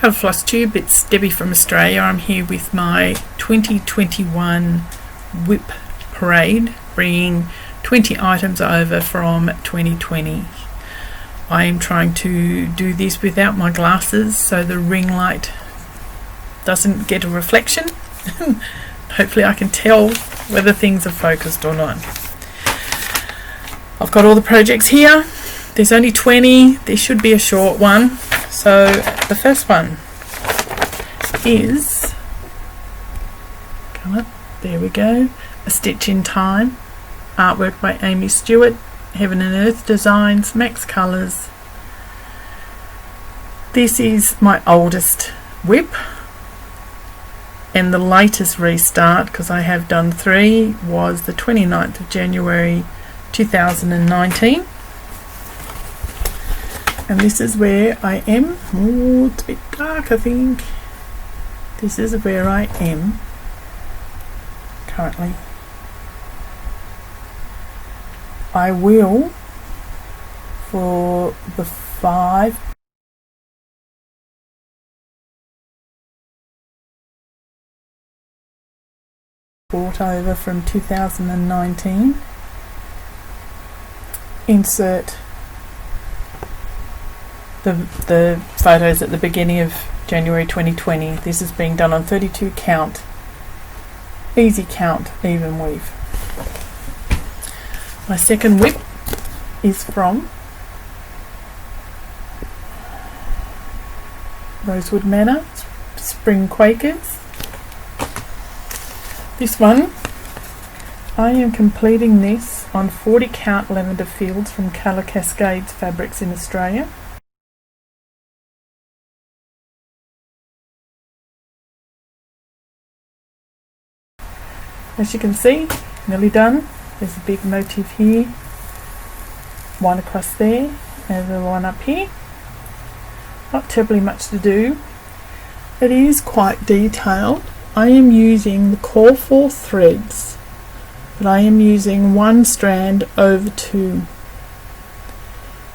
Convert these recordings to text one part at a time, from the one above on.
Hello Flosstube, it's Debbie from Australia. I'm here with my 2021 WIP Parade, bringing 20 items over from 2020. I am trying to do this without my glasses so the ring light doesn't get a reflection. Hopefully I can tell whether things are focused or not. I've got all the projects here. There's only 20. There should be a short one. So the first one is, come up, there we go, A Stitch in Time, artwork by Aimee Stewart, Heaven and Earth Designs, Max Colours. This is my oldest WIP and the latest restart, because I have done 3, was the 29th of January 2019. And this is where I am. Oh, it's a bit dark, I think. This is where I am currently. I will, for the 5 brought over from 2019, insert the photos at the beginning of January 2020. This is being done on 32 count, easy count, even weave. My second WIP is from Rosewood Manor, Spring Quakers. This one, I am completing this on 40 count lavender fields from Colour Cascades Fabrics in Australia. As you can see, nearly done. There's a big motif here, one across there, and the one up here. Not terribly much to do. It is quite detailed. I am using the core 4 threads, but I am using 1 strand over 2,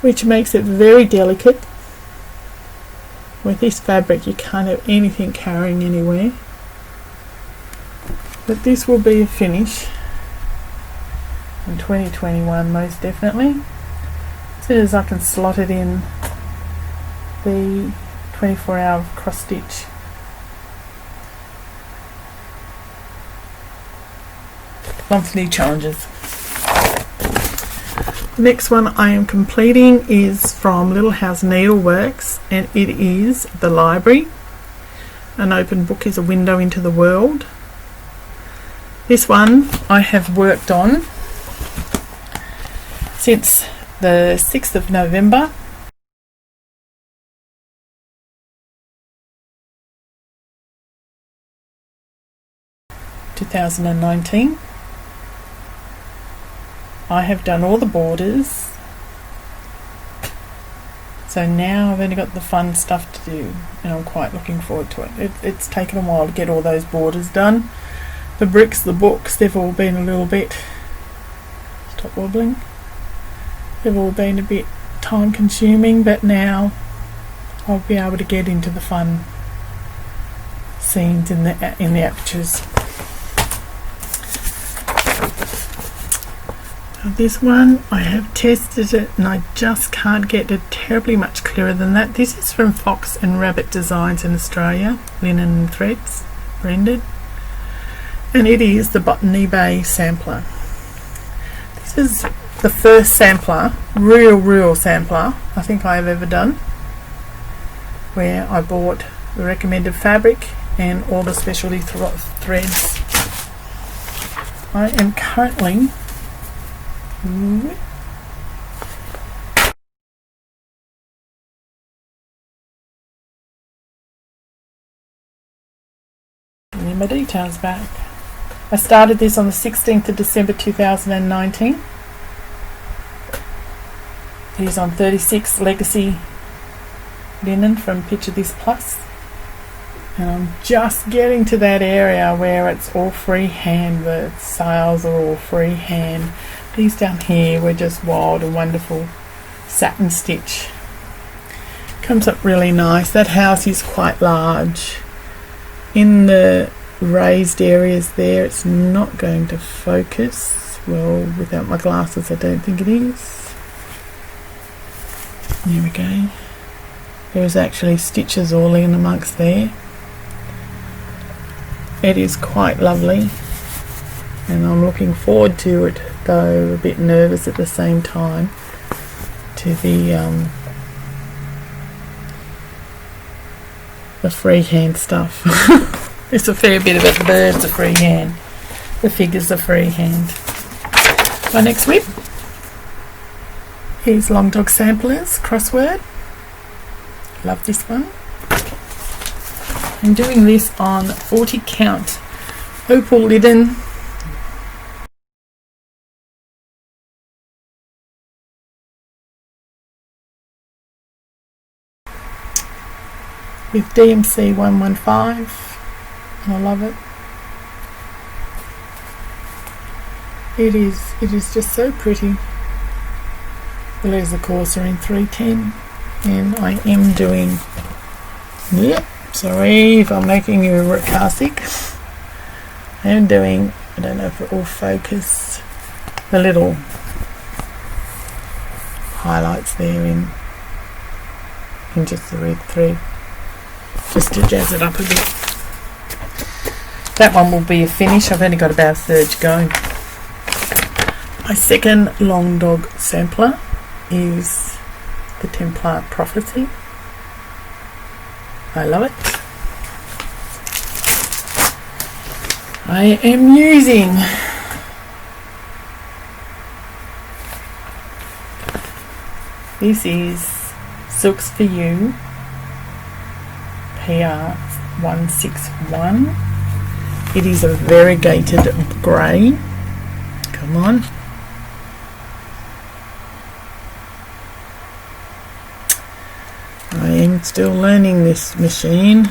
which makes it very delicate. With this fabric you can't have anything carrying anywhere. But this will be a finish in 2021 most definitely. As soon as I can slot it in the 24-hour cross stitch. Monthly challenges. The next one I am completing is from Little House Needleworks, and it is The Library. An open book is a window into the world. This one I have worked on since the 6th of November. (2019). I have done all the borders, so now I've only got the fun stuff to do, and I'm quite looking forward to it. It's taken a while to get all those borders done. The bricks, the books, they've all been a little bit, stop wobbling, they've all been a bit time consuming, but now I'll be able to get into the fun scenes in the apertures. This one, I have tested it and I just can't get it terribly much clearer than that. This is from Fox and Rabbit Designs in Australia, linen and threads, rendered. And it is the Botany Bay Sampler. This is the first sampler, real sampler, I think I have ever done, where I bought the recommended fabric and all the specialty threads. I am currently getting my details back. I started this on the 16th of December 2019. It is on 36 Legacy linen from Picture This Plus. And I'm just getting to that area where it's all freehand, the sails are all freehand. These down here were just wild and wonderful satin stitch. Comes up really nice. That house is quite large. In the raised areas there, it's not going to focus well without my glasses. I don't think it is. There we go. There's actually stitches all in amongst there. It is quite lovely, and I'm looking forward to it, though a bit nervous at the same time, to the freehand stuff. It's a fair bit of it. The birds are freehand, the figures are freehand. My next WIP is Long Dog Samplers Crossword. Love this one. I'm doing this on 40 count opal linen. With DMC 115, and I love it. It is just so pretty. The letters of course are in 310, and I am doing, sorry if I'm making you sarcastic, I am doing, I don't know if it will focus, the little highlights there in just the red thread, just to jazz it up a bit. That one will be a finish. I've only got about a third to go. My second Long Dog sampler is the Templar Prophecy. I love it. I am using this is Silks for You PR 161. It is a variegated grey. Come on. I am still learning this machine.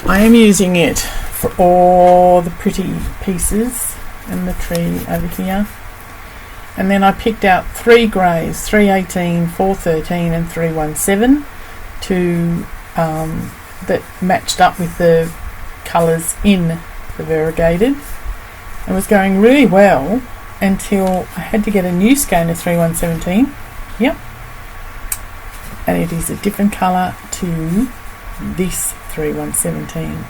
I am using it for all the pretty pieces and the tree over here. And then I picked out 3 greys, 318, 413 and 317 to that matched up with the colours in the variegated. It was going really well until I had to get a new skein of 3117. Yep. And it is a different colour to this 3117.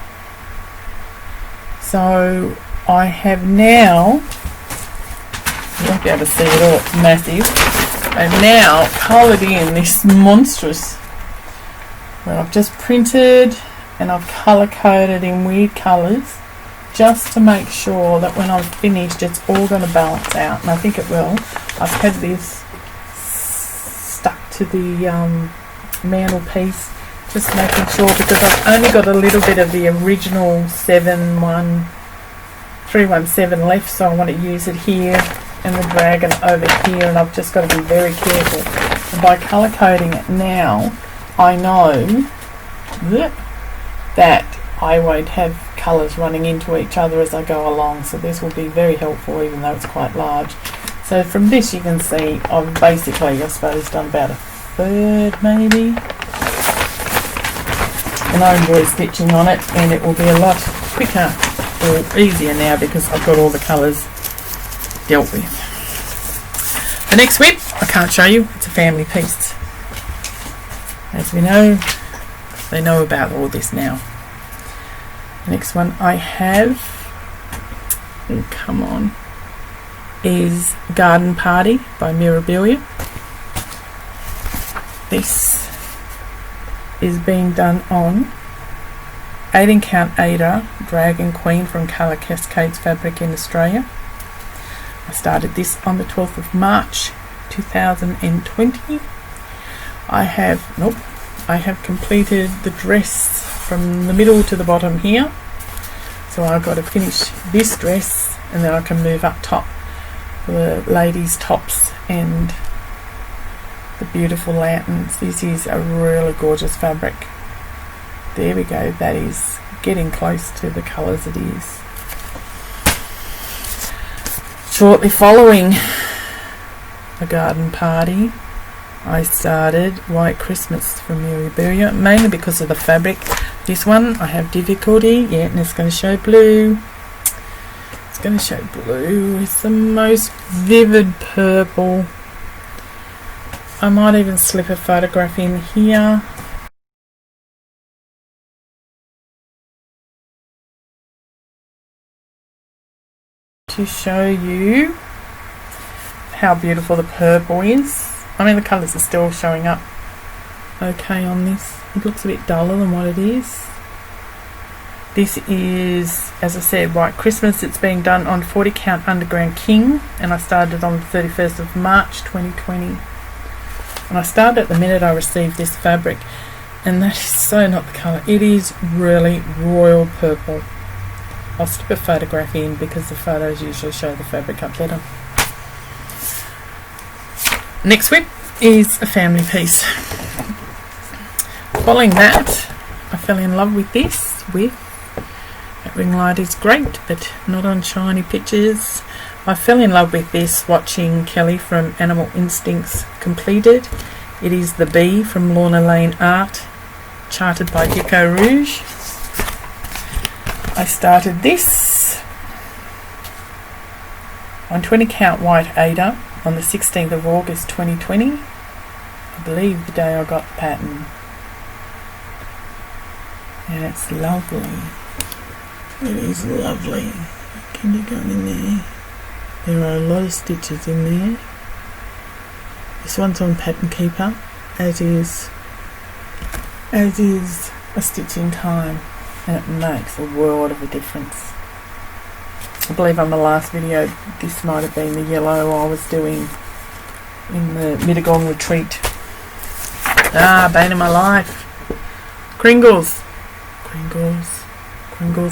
So I have now, you won't be able to see it all, it's massive. I've now coloured in this monstrous, where I've just printed and I've colour coded in weird colours just to make sure that when I'm finished it's all going to balance out, and I think it will. I've had this stuck to the mantelpiece, just making sure, because I've only got a little bit of the original 317 left, so I want to use it here and the dragon over here, and I've just got to be very careful. And by colour coding it now, I know that I won't have colours running into each other as I go along, so this will be very helpful even though it's quite large. So from this you can see I've basically, I suppose, done about a third maybe, and I enjoy stitching on it, and it will be a lot quicker or easier now because I've got all the colours dealt with. The next WIP I can't show you, it's a family piece. As we know, they know about all this now. The next one I have, oh come on, is Garden Party by Mirabilia. This is being done on 18 count Aida Dragon Queen from Colour Cascades fabric in Australia. I started this on the 12th of March 2020. I have completed the dress from the middle to the bottom here, so I've got to finish this dress and then I can move up top for the ladies' tops and the beautiful lanterns. This is a really gorgeous fabric. There we go, that is getting close to the colours it is. Shortly following the Garden Party I started White Christmas from Mirabilia, mainly because of the fabric. This one I have difficulty, yeah, and it's going to show blue. It's going to show blue. It's the most vivid purple. I might even slip a photograph in here. To show you how beautiful the purple is. I mean, the colours are still showing up okay on this. It looks a bit duller than what it is. This is, as I said, White Christmas. It's being done on 40 count Underground King, and I started on the 31st of March 2020. And I started the minute I received this fabric, and that is so not the colour. It is really royal purple. I'll slip a photograph in because the photos usually show the fabric up better. Next WIP is a family piece. Following that, I fell in love with this WIP. That ring light is great, but not on shiny pictures. I fell in love with this watching Kelly from Animal Instincts completed. It is the bee from Lorna Laine art, charted by Gecko Rouge. I started this on 20 count white Aida on the 16th of August 2020. I believe the day I got the pattern. And it's lovely. It is lovely. Can you go in there? There are a lot of stitches in there. This one's on Pattern Keeper, as is a stitch in time, and it makes a world of a difference. I believe on the last video this might have been the yellow I was doing in the Mittagong retreat. Bane of my life. Kringles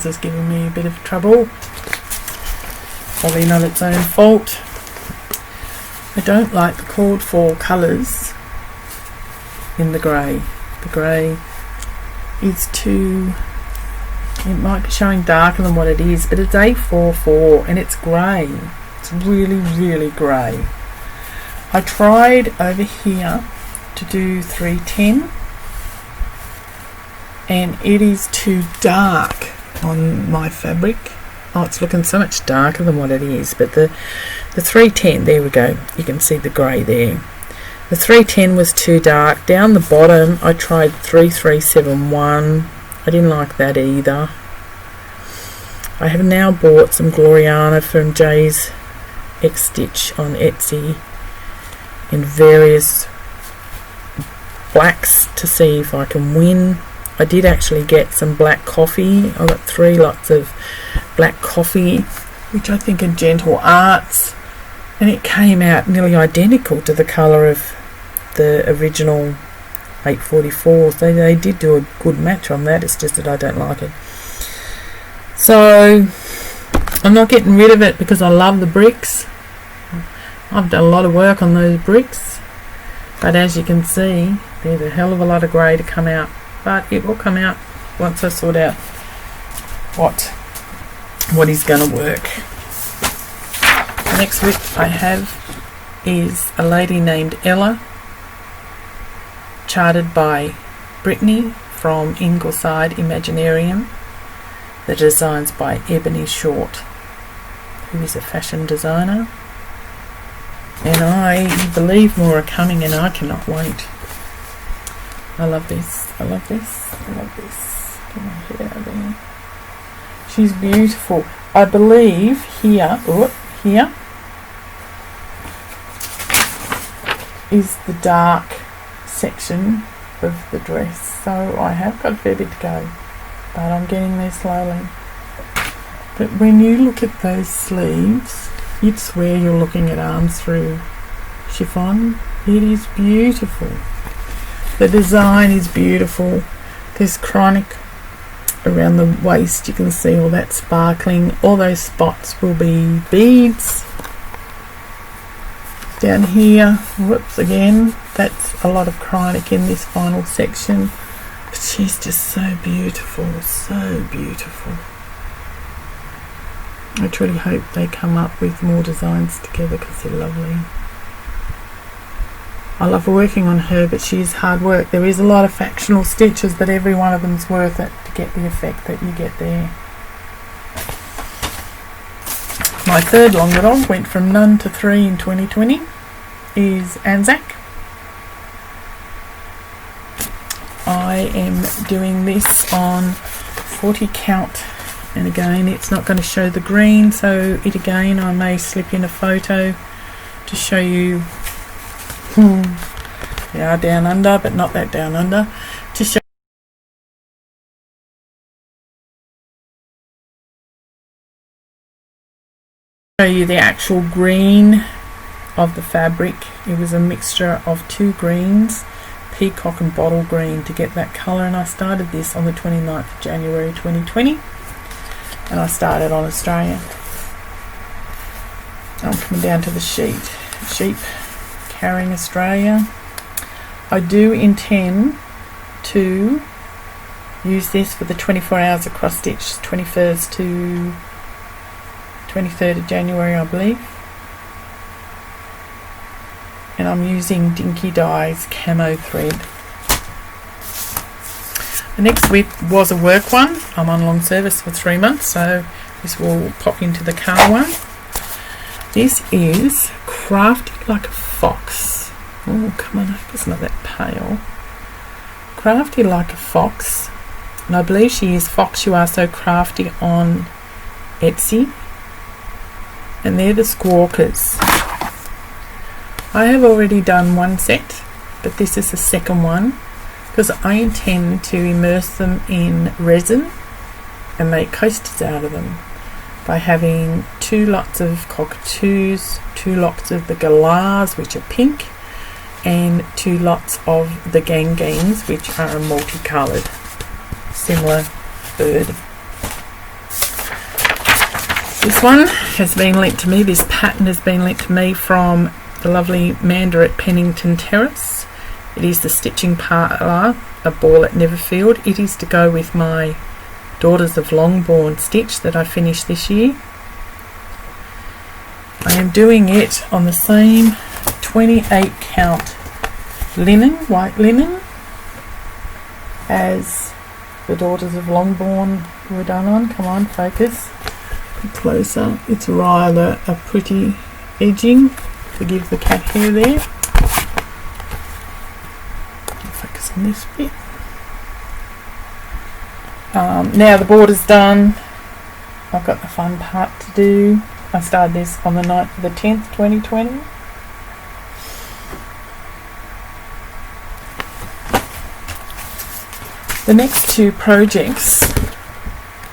is giving me a bit of trouble. Probably not its own fault. I don't like the called for colours in the grey. The grey is too... It might be showing darker than what it is, but it's A44 and it's grey. It's really, really grey. I tried over here to do 310 and it is too dark on my fabric. Oh, it's looking so much darker than what it is, but the 310, there we go, you can see the grey there. The 310 was too dark. Down the bottom I tried 3371. I didn't like that either. I have now bought some Gloriana from JaysXstitch on Etsy in various blacks to see if I can win. I did actually get some black coffee. I got 3 lots of black coffee, which I think are Gentle Arts, and it came out nearly identical to the colour of the original 844. So they did do a good match on that. It's just that I don't like it. So I'm not getting rid of it because I love the bricks. I've done a lot of work on those bricks, but as you can see, there's a hell of a lot of grey to come out. But it will come out once I sort out what is going to work. The next WIP I have is a lady named Ella, charted by Brittany from Ingleside Imaginarium. The designs by Ebony Short, who is a fashion designer. And I believe more are coming and I cannot wait. I love this. I love this. I love this. Get my head out there. She's beautiful. I believe here, here is the dark section of the dress. So I have got a fair bit to go, but I'm getting there slowly. But when you look at those sleeves, you'd swear you're looking at arms through chiffon. It is beautiful. The design is beautiful. There's chronic around the waist. You can see all that sparkling. All those spots will be beads. Down here, whoops, again, that's a lot of chronic in this final section. But she's just so beautiful, so beautiful. I truly hope they come up with more designs together because they're lovely. I love working on her, but she is hard work. There is a lot of factional stitches, but every one of them is worth it to get the effect that you get there. My third longer dog went from none to 3 in 2020 is Anzak. I am doing this on 40 count, and again it's not going to show the green, so I may slip in a photo to show you they are down under, but not that down under, to show you the actual green of the fabric. It was a mixture of 2 greens, Peacock and bottle green, to get that colour, and I started this on the 29th of January 2020, and I started on Australia. I'm coming down to the sheep carrying Australia. I do intend to use this for the 24 hours of cross stitch, 21st to 23rd of January, I believe. And I'm using Dinky Dye's camo thread. The next WIP was a work one. I'm on long service for 3 months, so this will pop into the car one. This is Crafty Like a Fox. Oh, come on, it's not that pale. Crafty Like a Fox. And I believe she is Fox You Are So Crafty on Etsy. And they're the Squawkers. I have already done one set, but this is the second one because I intend to immerse them in resin and make coasters out of them by having 2 lots of cockatoos, 2 lots of the galahs, which are pink, and 2 lots of the ganganes, which are a multicoloured similar bird. This one has been linked to me, this pattern has been linked to me from the lovely Manda at Pennington Terrace. It is the Stitching Parlor, a ball at Netherfield. It is to go with my Daughters of Longbourn stitch that I finished this year. I am doing it on the same 28 count linen, white linen, as the Daughters of Longbourn were done on. Come on, focus. Closer. It's rather a pretty edging. Forgive the cat hair there. Focus on this bit. Now the border's done. I've got the fun part to do. I started this on the 9th of the 10th, 2020. The next 2 projects,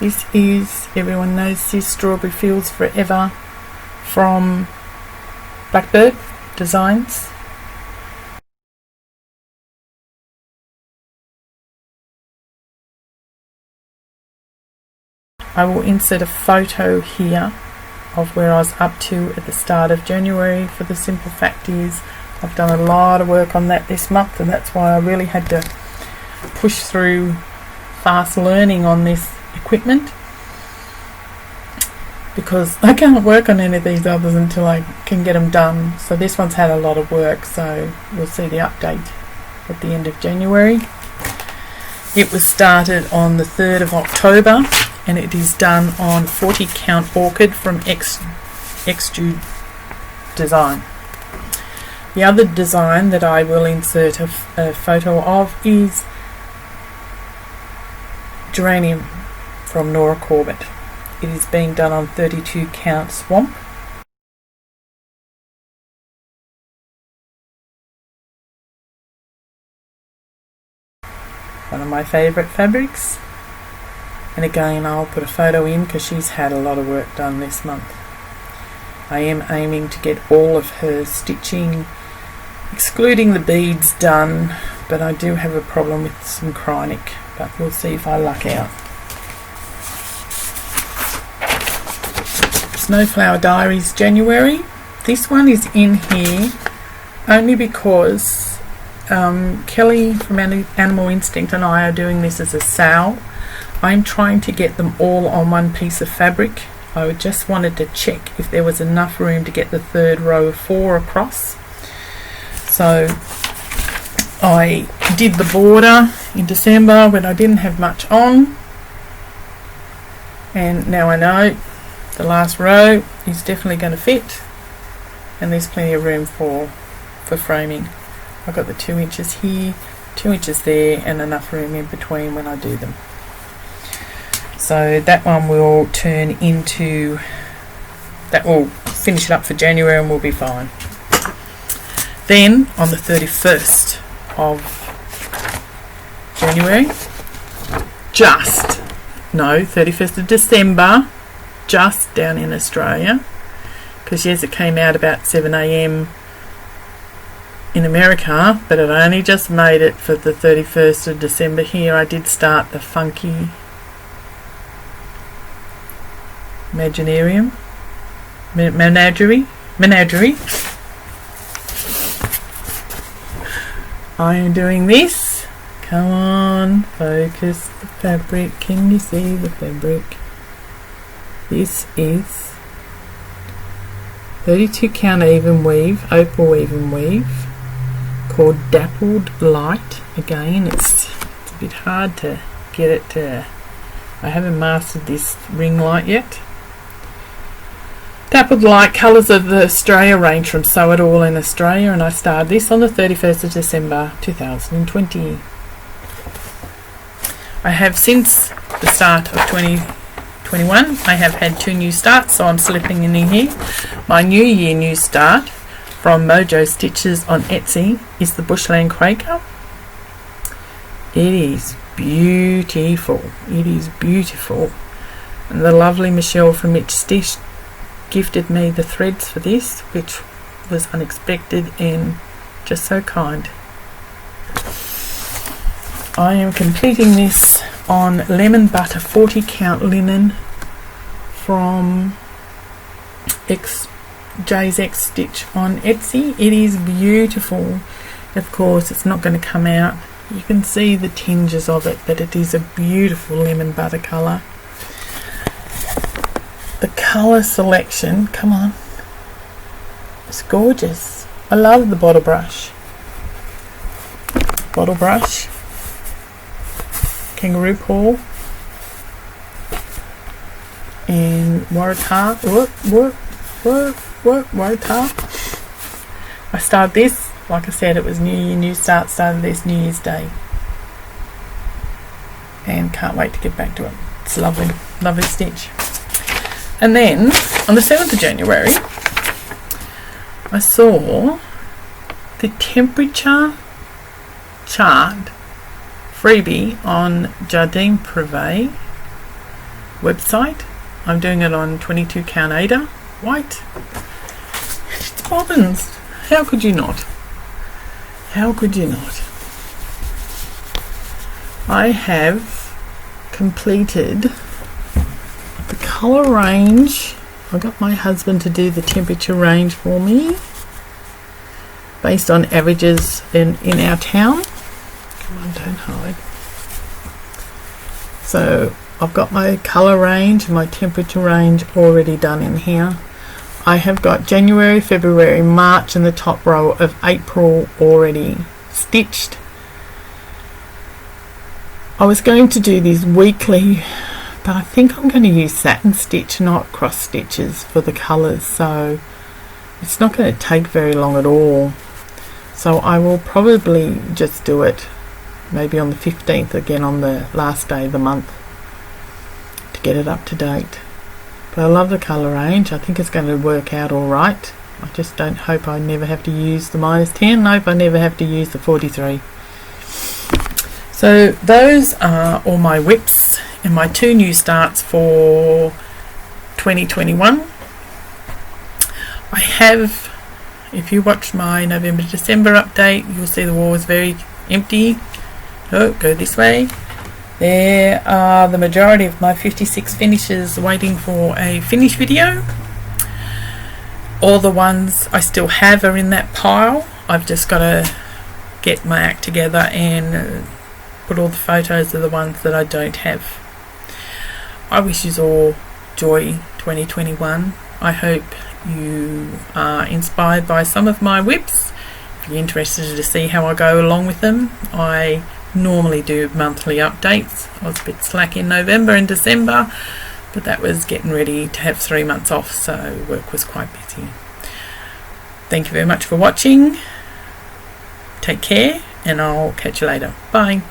this is, everyone knows this, Strawberry Fields Forever from Blackbird Designs. I will insert a photo here of where I was up to at the start of January, for the simple fact is I've done a lot of work on that this month, and that's why I really had to push through fast learning on this equipment, because I can't work on any of these others until I can get them done. So this one's had a lot of work, so we'll see the update at the end of January. It was started on the 3rd of October and it is done on 40 count orchid from Extrude Design. The other design that I will insert a photo of is Geranium from Nora Corbett. It is being done on 32 count swamp. One of my favourite fabrics, and again I'll put a photo in because she's had a lot of work done this month. I am aiming to get all of her stitching, excluding the beads, done, but I do have a problem with some chronic, but we'll see if I luck out. Snowflower Diaries January. This one is in here only because Kelly from Animal Instinct and I are doing this as a SewitAll. I'm trying to get them all on one piece of fabric. I just wanted to check if there was enough room to get the third row of 4 across. So I did the border in December when I didn't have much on, and now I know the last row is definitely going to fit, and there's plenty of room for framing. I've got the 2 inches here, 2 inches there, and enough room in between when I do them. So that one will turn into, that will finish it up for January and we'll be fine. Then on the 31st of January, 31st of December, just down in Australia, because yes, it came out about 7 AM in America, but it only just made it for the 31st of December here. I did start the funky Menagerie. I am doing this. Come on, focus the fabric. Can you see the fabric? This is 32 count even weave, opal even weave, called Dappled Light. Again, it's a bit hard to get it to, I haven't mastered this ring light yet. Dappled Light, colours of the Australia range from SewitAll in Australia, and I started this on the 31st of December 2020. I have since the start of 2021, I have had 2 new starts, so I'm slipping in here. My New Year new start from Mojo Stitches on Etsy is the Bushland Quaker. It is beautiful. It is beautiful. And the lovely Michelle from JaysXstitch gifted me the threads for this, which was unexpected and just so kind. I am completing this on lemon butter 40 count linen from JaysXstitch on Etsy. It is beautiful. Of course, it's not going to come out. You can see the tinges of it, but it is a beautiful lemon butter colour. The colour selection, come on, it's gorgeous. I love the bottle brush, kangaroo paw, and Waratah. I started this, like I said, it was New Year, new start, started this New Year's Day, and can't wait to get back to it. It's lovely, lovely stitch. And then on the 7th of January, I saw the temperature chart freebie on Jardine Privé website. I'm doing it on 22 count Aida white. It's bobbins. How could you not? How could you not? I have completed the colour range. I got my husband to do the temperature range for me based on averages in our town. Come on, don't hide. So I've got my colour range and my temperature range already done in here. I have got January, February, March and the top row of April already stitched. I was going to do these weekly, but I think I'm going to use satin stitch, not cross stitches for the colours, so it's not going to take very long at all. So I will probably just do it maybe on the 15th, again on the last day of the month, to get it up to date. But I love the colour range. I think it's going to work out alright. I just don't hope I never have to use the -10. Nope, I never have to use the 43. So those are all my WIPs and my 2 new starts for 2021. I have, if you watch my November December update, you'll see the wall is very empty. Oh, go this way. There are the majority of my 56 finishes waiting for a finish video. All the ones I still have are in that pile. I've just got to get my act together and put all the photos of the ones that I don't have. I wish you all joy 2021. I hope you are inspired by some of my WIPs. If if you're interested to see how I go along with them. I normally do monthly updates. I was a bit slack in November and December, but that was getting ready to have 3 months off, so work was quite busy. Thank you very much for watching. Take care, and I'll catch you later. Bye.